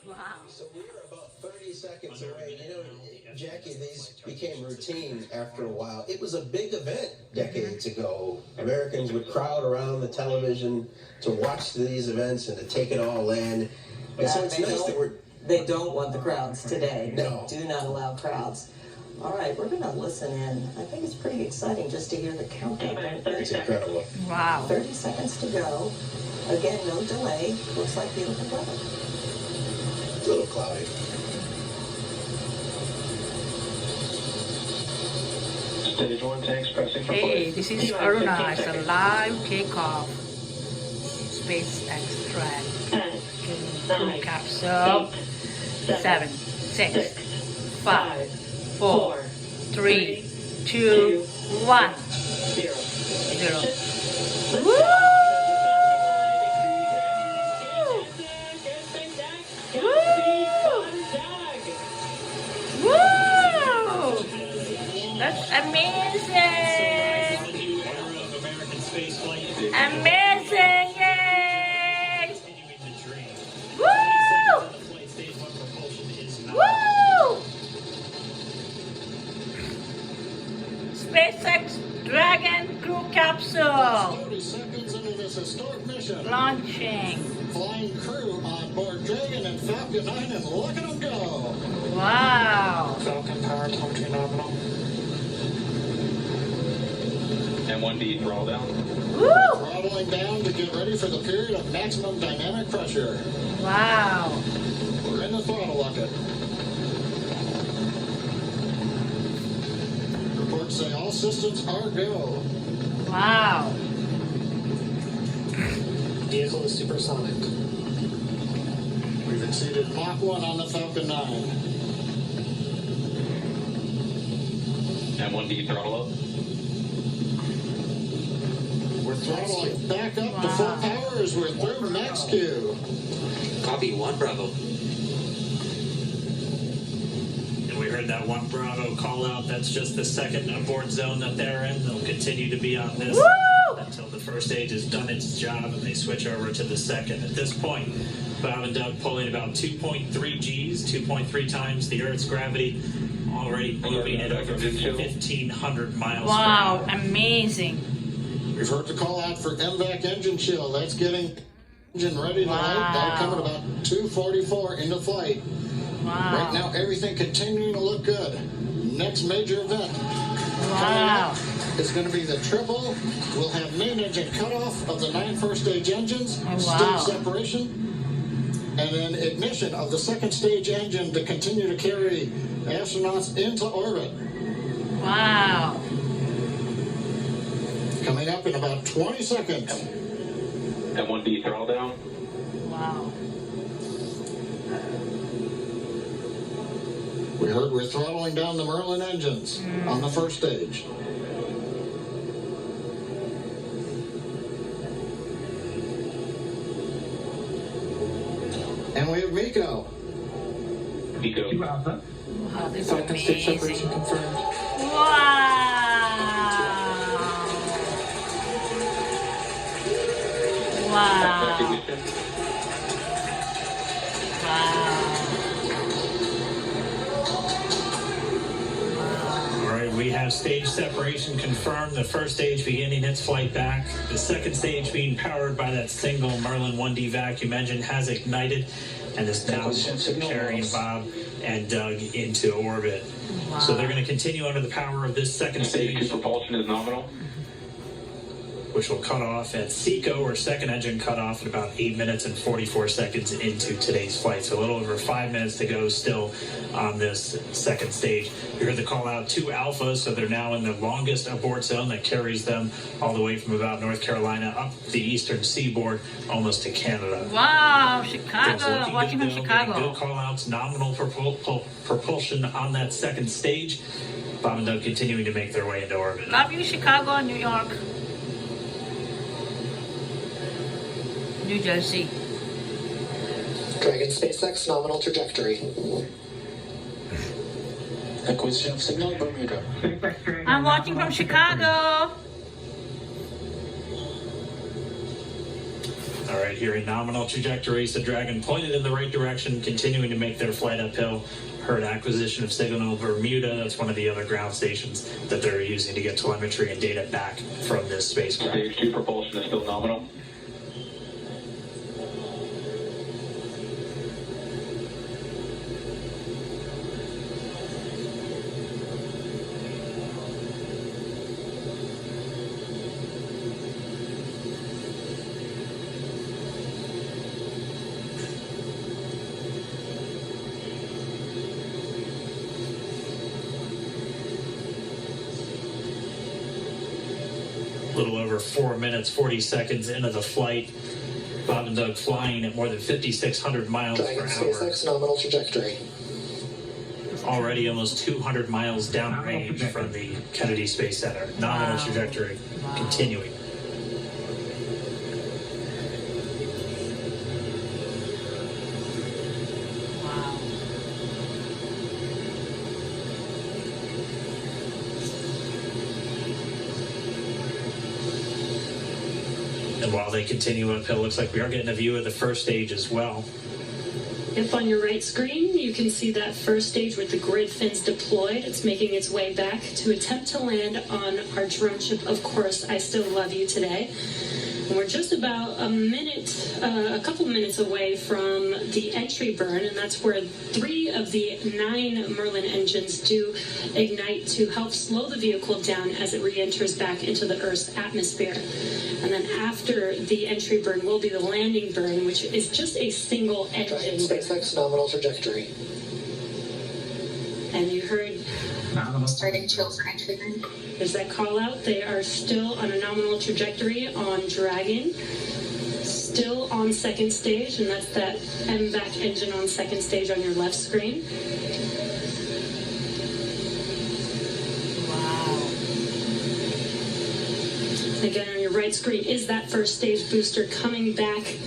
Wow. So we were about 30 seconds away. You know, Jackie, these became routine after a while. It was a big event decades ago. Americans would crowd around the television to watch these events and to take it all in. And so it's nice that they don't want the crowds today. No. They do not allow crowds. All right, we're going to listen in. I think it's pretty exciting just to hear the countdown. It's incredible. Wow. 30 seconds to go. Again, no delay. Looks like beautiful weather. It's a little cloudy. Stage 1 tanks pressing for Hey, flight. this is Aruna. It's a live takeoff. SpaceX track. Crew capsule. 7, 6, 5, 4, 3, 2, 1. 0. Woo! Woo! Woo! That's amazing! Amazing! Yay! Woo! Woo! SpaceX Dragon crew capsule 30 seconds into this historic mission. launching. Flying crew on board Dragon and Falcon 9, and look at them go. Wow! Falcon power telemetry nominal. M1D throttle down. Woo! Throttling down to get ready for the period of maximum dynamic pressure. Wow! We're in the throttle bucket. Reports say all systems are go. Wow! Vehicle is supersonic. We've exceeded Mach 1 on the Falcon 9. M1D throttle up. We're throttling back up to full power as we're through max Q. Copy 1 Bravo. And we heard that 1 Bravo call out. That's just the second abort zone that they're in. They'll continue to be on this until the first stage has done its job and they switch over to the second. At this point, Bob and Doug pulling about 2.3 Gs, 2.3 times the Earth's gravity, already moving at over 1,500 miles per Wow! hour. Amazing! We've heard the call out for MVAC engine chill. That's getting engine ready to light. That'll come at about 2:44 into flight. Wow! Right now, everything continuing to look good. Next major event Wow! is going to be the triple. We'll have main engine cutoff of the 9 first stage engines, Oh, wow. stage separation, and then ignition of the second stage engine to continue to carry astronauts into orbit. Wow! Coming up in about 20 seconds. M1D throttle down. Wow! We heard we're throttling down the Merlin engines on the first stage. And we have Miko. Pico. Wow! This is Falcon stage separation amazing! confirmed. Wow! Wow! Activation. All right, we have stage separation confirmed. The first stage beginning its flight back. The second stage being powered by that single Merlin 1D vacuum engine has ignited and is now carrying Bob and Doug into orbit. So they're going to continue under the power of this second Stage 2 stage, propulsion is nominal. which will cut off at SECO, or second engine cut off at about 8 minutes and 44 seconds into today's flight. So a little over 5 minutes to go still on this second stage. You heard the call out to Alpha, so they're now in the longest abort zone that carries them all the way from about North Carolina up the eastern seaboard almost to Canada. Wow! Things Chicago! looking Watching from good, though, getting Chicago. good call outs, nominal propulsion on that second stage. Bob and Doug continuing to make their way into orbit. Love you, Chicago and New York. New Jersey. Dragon SpaceX nominal trajectory. Acquisition of signal Bermuda. I'm watching from Chicago. All right. right, here in nominal trajectory, so Dragon pointed in the right direction, continuing to make their flight uphill. Heard acquisition of signal Bermuda. That's one of the other ground stations that they're using to get telemetry and data back from this spacecraft. Stage 2 propulsion is still nominal. A little over 4 minutes, 40 seconds into the flight. Bob and Doug flying at more than 5,600 miles Dragon per hour. SpaceX nominal trajectory. Already almost 200 miles downrange from the Kennedy Space Center. Nominal trajectory continuing. Wow. And while they continue uphill, looks like we are getting a view of the first stage as well. If on your right screen, you can see that first stage with the grid fins deployed. It's making its way back to attempt to land on our drone ship, Of Course, I Still Love You Today. And we're just about a couple minutes away from the entry burn, and that's where 3 of the 9 Merlin engines do ignite to help slow the vehicle down as it re-enters back into the Earth's atmosphere. And then after the entry burn will be the landing burn, which is just a single Dragon engine. SpaceX nominal trajectory. And you heard Starting chill for entry burn. there's that call out. They are still on a nominal trajectory on Dragon, still on second stage, and that's that MVAC engine on second stage on your left screen. Wow. Again, on your right screen is that first stage booster coming back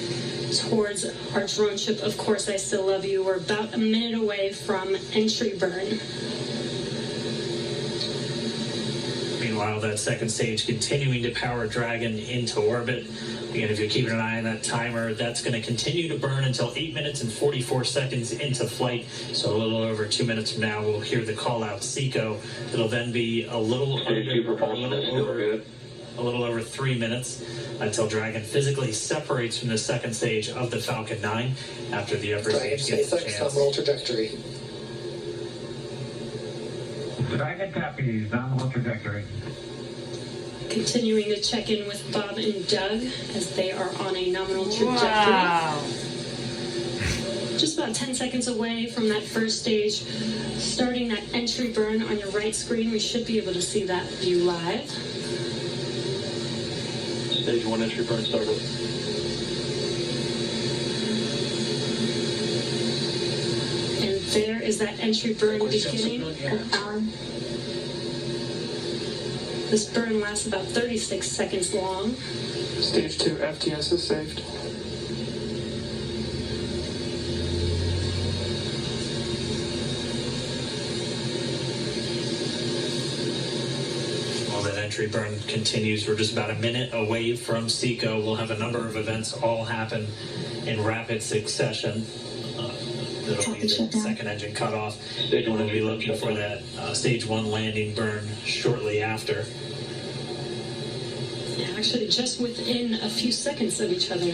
towards our drone ship, Of Course I Still Love You. We're about a minute away from entry burn. Meanwhile, that second stage continuing to power Dragon into orbit. Again, if you're keeping an eye on that timer, that's going to continue to burn until 8 minutes and 44 seconds into flight. So a little over 2 minutes from now, we'll hear the call out SECO. It'll then be a little over 3 minutes until Dragon physically separates from the second stage of the Falcon 9 after the upper Dragon stage gets a SpaceX chance. nominal trajectory. Dragon copies, nominal trajectory. Continuing to check in with Bob and Doug as they are on a nominal trajectory. Wow. Just about 10 seconds away from that first stage. Starting that entry burn on your right screen, we should be able to see that view live. Stage 1 entry burn started. And there is that entry burn beginning. This burn lasts about 36 seconds long. Stage 2 FTS is saved. While that entry burn continues, we're just about a minute away from SECO. We'll have a number of events all happen in rapid succession. That'll be the second engine cutoff. We're going to be looking for that stage 1 landing burn shortly after. Yeah, actually, just within a few seconds of each other.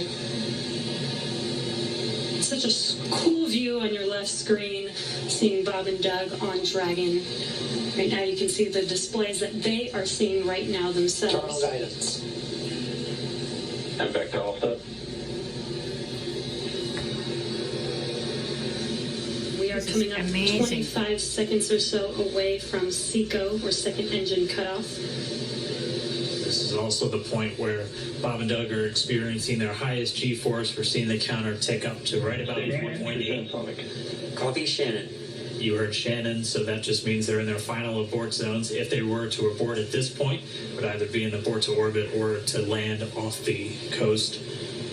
Such a cool view on your left screen, seeing Bob and Doug on Dragon. Right now, you can see the displays that they are seeing right now themselves. Terminal guidance. And back to offset. We are This is coming up amazing. 25 seconds or so away from SECO, or second engine cutoff. This is also the point where Bob and Doug are experiencing their highest G-force. We're seeing the counter tick up to right about 1.8. Copy Shannon. You heard Shannon, so that just means they're in their final abort zones. If they were to abort at this point, it would either be an abort to orbit or to land off the coast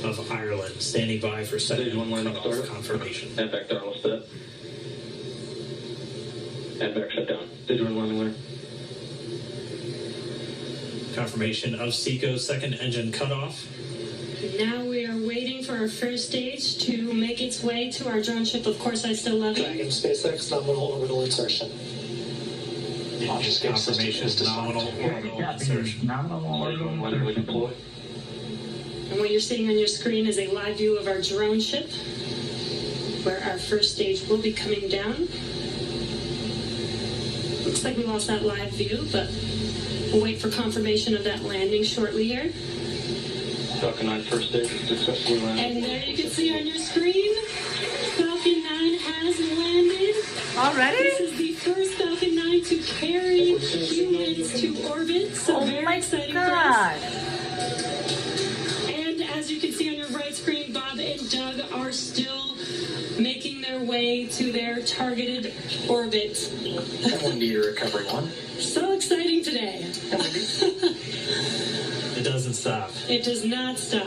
of Ireland. Standing by for second Stage 1 landing cutoff start. confirmation. And back throttle set. And back shut down. Stage 1 landing winner. Confirmation of SECO's second engine cutoff. Now we are waiting for our first stage to make its way to our drone ship. Of course, I still love Dragon you. SpaceX nominal orbital insertion. Launch escape system Confirmation is nominal orbital insertion. Nominal orbital One way deploy. And what you're seeing on your screen is a live view of our drone ship, where our first stage will be coming down. Looks like we lost that live view, but we'll wait for confirmation of that landing shortly here. Falcon 9 first stage is successfully landed. And there you can see on your screen, Falcon 9 has landed. Already? This is the first Falcon 9 to carry humans to orbit, so Oh very my exciting God. for us. And as you can see on your right screen, Bob and Doug are still making their way to their targeted orbit. ArunaIndia recovery 1. So exciting today. It doesn't stop. It does not stop.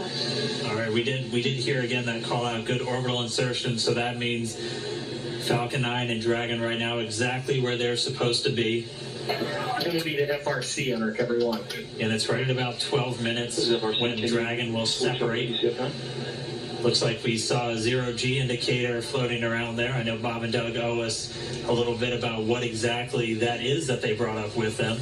All right, we did hear again that call out, good orbital insertion, so that means Falcon 9 and Dragon right now exactly where they're supposed to be. Going to be the FRC on recovery 1. And it's right at about 12 minutes when Dragon will separate. Looks like we saw a 0G indicator floating around there. I know Bob and Doug owe us a little bit about what exactly that is that they brought up with them.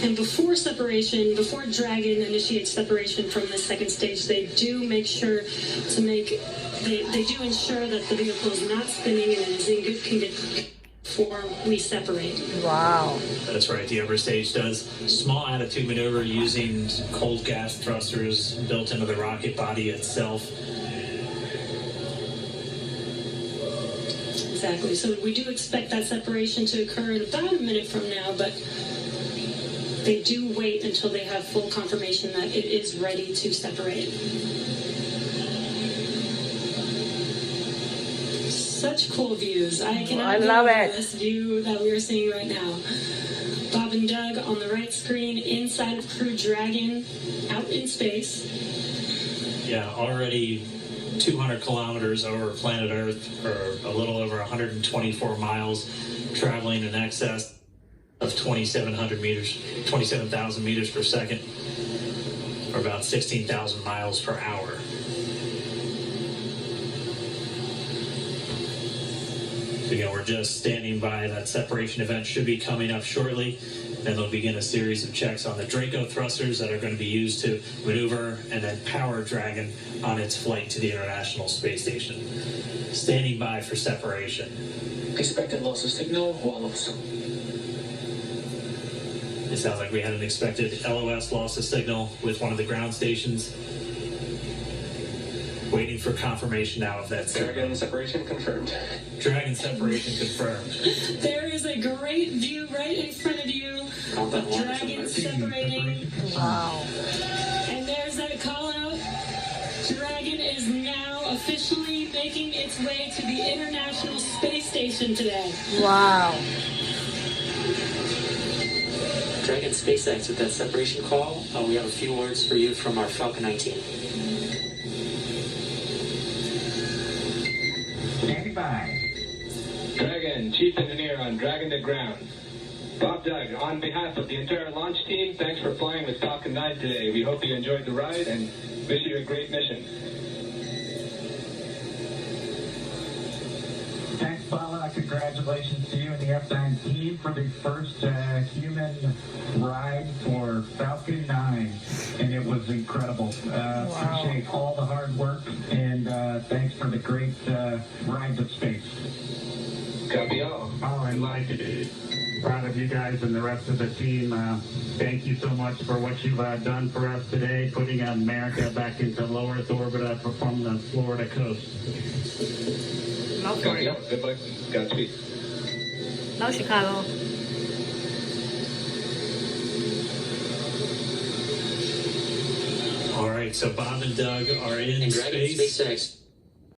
And before separation, before Dragon initiates separation from the second stage, they do make sure to they do ensure that the vehicle is not spinning and is in good condition before we separate. Wow. That's right, the upper stage does small attitude maneuver using cold gas thrusters built into the rocket body itself. Exactly. So we do expect that separation to occur in about a minute from now, but they do wait until they have full confirmation that it is ready to separate. Such cool views. I cannot I love get over it. this view that we are seeing right now. Bob and Doug on the right screen, inside of Crew Dragon, out in space. Yeah, already 200 kilometers over planet Earth, or a little over 124 miles, traveling in excess of 2,700 meters, 27,000 meters per second, or about 16,000 miles per hour. So again, we're just standing by. That separation event should be coming up shortly. Then they'll begin a series of checks on the Draco thrusters that are going to be used to maneuver and then power Dragon on its flight to the International Space Station. Standing by for separation. Expected loss of signal, wallows. It sounds like we had an expected LOS loss of signal with one of the ground stations. Waiting for confirmation now of that signal. Dragon separation confirmed. Dragon separation confirmed. There is a great view right in front of you. Dragon separating. Wow. And there's that call out. Dragon is now officially making its way to the International Space Station today. Wow. Dragon SpaceX with that separation call. We have a few words for you from our Falcon 9 team. Standing by. Dragon, Chief Engineer on Dragon to Ground. Bob Doug, on behalf of the entire launch team, thanks for flying with Falcon 9 today. We hope you enjoyed the ride and wish you a great mission. Thanks, Bala. Congratulations to you and the F9 team for the first human ride for Falcon 9. And it was incredible. Appreciate all the hard work and thanks for the great ride to space. Copy all. Oh, and like it. Proud of you guys and the rest of the team. Thank you so much for what you've done for us today, putting America back into low Earth orbit from the Florida coast. No Copy Florida. all. Good luck. Godspeed. No Chicago. All right, so Bob and Doug are in And Dragon space. SpaceX